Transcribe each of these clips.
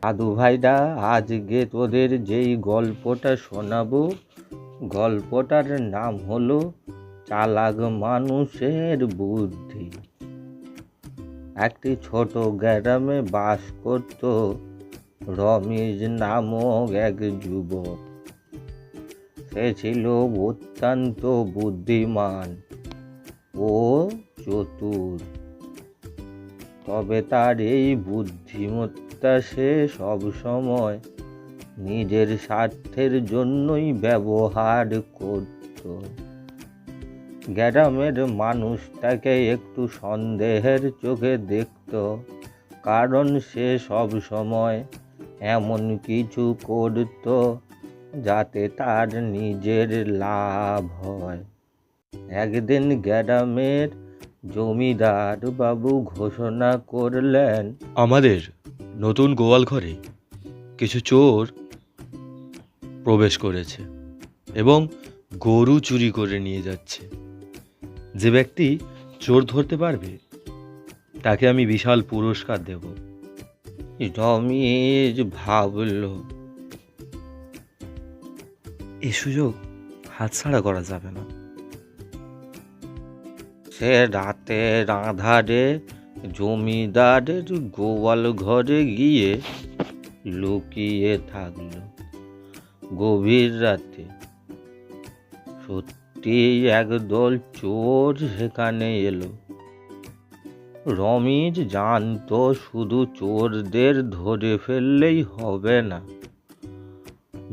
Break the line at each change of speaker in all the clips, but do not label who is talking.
দাদু ভাইরা, আজকে তোদের যেই গল্পটা শোনাবো, গল্পটার নাম হলো চালাক মানুষের বুদ্ধি। একটি ছোট গ্রামে বাস করত রমেশ নামক এক যুবক। সে ছিল অত্যন্ত বুদ্ধিমান ও চতুর। তবে তার এই বুদ্ধিমত্তা সে সবসময় নিজের স্বার্থের জন্যই ব্যবহার করত। গ্রামের মানুষ তাকে একটু সন্দেহের চোখে দেখত, কারণ সে সবসময় এমন কিছু করত যাতে তার নিজের লাভ হয়। একদিন গ্রামের জমিদার বাবু ঘোষণা করলেন,
আমাদের নতুন গোয়াল ঘরে কিছু চোর প্রবেশ করেছে এবং গরু চুরি করে নিয়ে যাচ্ছে। যে ব্যক্তি চোর ধরতে পারবে তাকে আমি বিশাল পুরস্কার দেব।
রমেশ ভাবল,
এই সুযোগ হাতছাড়া করা যাবে না।
সে রাতের আঁধারে জমিদারের গোয়াল ঘরে গিয়ে লুকিয়ে থাকল। গভীর রাতে সত্যি একদল চোর সেখানে এলো। রমেশ জানতো শুধু চোরদের ধরে ফেললেই হবে না,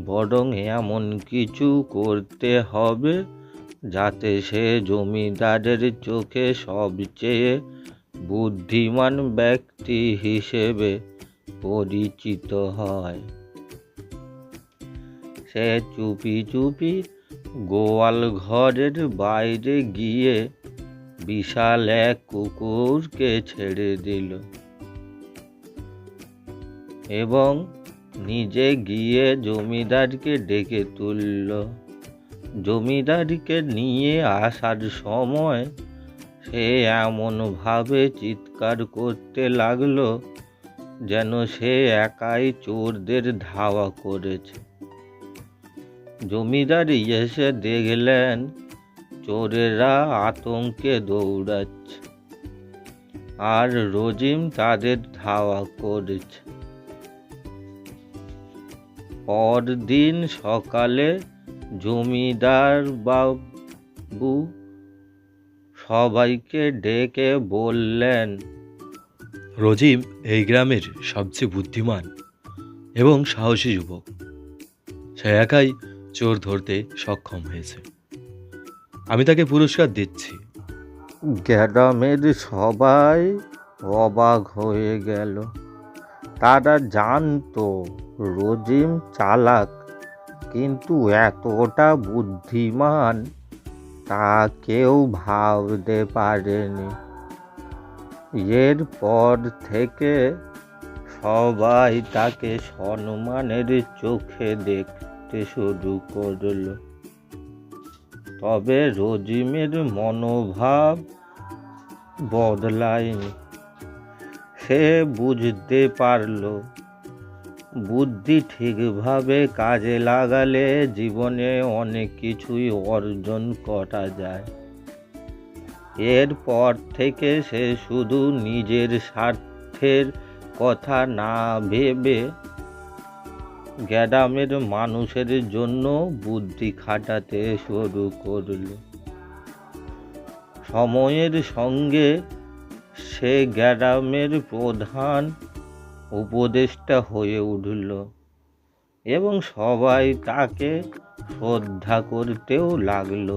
বরং এমন কিছু করতে হবে যাতে সে জমিদারের চোখে সবচেয়ে বুদ্ধিমান ব্যক্তি হিসেবে পরিচিত হয়। সে চুপি চুপি গোয়াল ঘরের বাইরে গিয়ে বিশাল এক কুকুরকে ছেড়ে দিল এবং নিজে গিয়ে জমিদারকে ডেকে তুলল। জমিদারকে নিয়ে আসার সময় সে এমনভাবে চিৎকার করতে লাগলো যেন সে একাই চোরদের ধাওয়া করেছে। জমিদার এসে দেখলেন চোরেরা আতঙ্কে দৌড়াচ্ছে আর রজিম তাদের ধাওয়া করেছে। পরদিন সকালে জমিদার বাবু সবাইকে ডেকে বললেন,
রজিম এই গ্রামের সবচেয়ে বুদ্ধিমান এবং সাহসী যুবক। সে একাই চোর ধরতে সক্ষম হয়েছে। আমি তাকে পুরস্কার দিচ্ছি।
গ্রামের সবাই অবাক হয়ে গেল। তারা জানতো রজিম চালাক, কিন্তু এতটা বুদ্ধিমান তা কেউ ভাবতে পারেনি। এরপর থেকে সবাই তাকে সম্মানের চোখে দেখতে শুরু করল। তবে রজিমের মনোভাব বদলায়নি। সে বুঝতে পারল বুদ্ধি ঠিকভাবে কাজে লাগালে জীবনে অনেক কিছুই অর্জন করা যায়। এরপর থেকে সে শুধু নিজের স্বার্থের কথা না ভেবে গ্রামের মানুষের জন্য বুদ্ধি খাটাতে শুরু করল। সময়ের সঙ্গে সে গ্রামের প্রধান উপদেষ্টা হয়ে উঠল এবং সবাই তাকে শ্রদ্ধা করতেও লাগলো।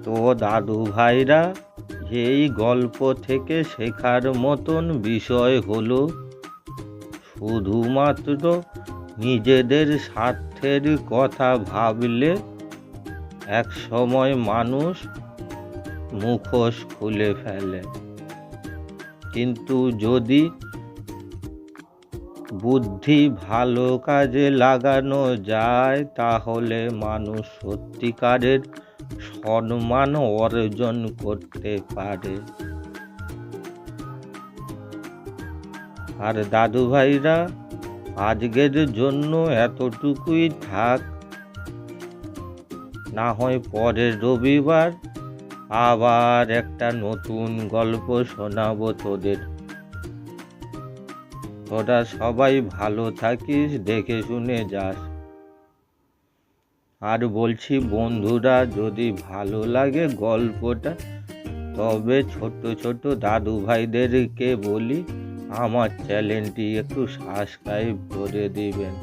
তো দাদু ভাইরা, এই গল্প থেকে শেখার মতন বিষয় হলো শুধুমাত্র নিজেদের স্বার্থের কথা ভাবলে এক সময় মানুষ মুখোশ খুলে ফেলে, কিন্তু যদি বুদ্ধি ভালো কাজে লাগানো যায় তাহলে মানুষ সত্যিকারের সম্মান অর্জন করতে পারে। আর দাদু ভাইরা, আজকের জন্য এতটুকুই থাক। না হয় পরের রবিবার আবার একটা নতুন গল্প শোনাবো তোদের। তোরা সবাই ভালো থাকিস, দেখে শুনে যাস। আর বলছি বন্ধুরা, যদি ভালো লাগে গল্পটা, তবে ছোট ছোট দাদু ভাইদেরকে বলি আমার চ্যানেলটি একটু সাবস্ক্রাইব করে দিবেন।